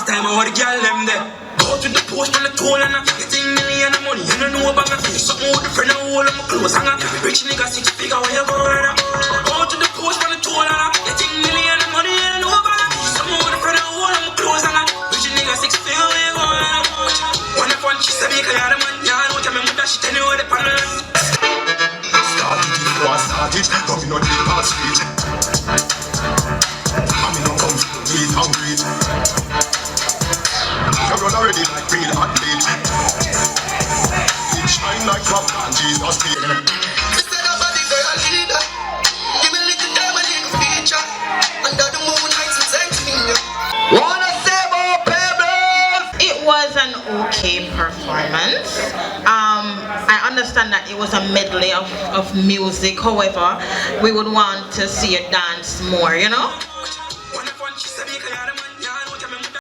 Half the time I want the girl them there. Go to the post on the toll and getting million of money. You don't know about me. Something with the friend and all of my clothes. I'm a rich nigga 6 figure where you going. Go to the post on the toll and getting million of money. You don't know about me. Something with the friend and all of my clothes. I'm a rich nigga 6 figure where you going. One of one she said me 'cause you're the man. You know what I mean? That she tell you what the panel. Started, coming on the past street. I'm in a come to eat hungry. You run already like real athlete. It shine like rock and Jesus feet. Instead of body for a leader, give me a little time and little feature. Under the moonlight, some sense in you. Wanna say about Pebbles? It was an okay performance. I understand that it was a medley of music. However, we would want to see you dance more, you know?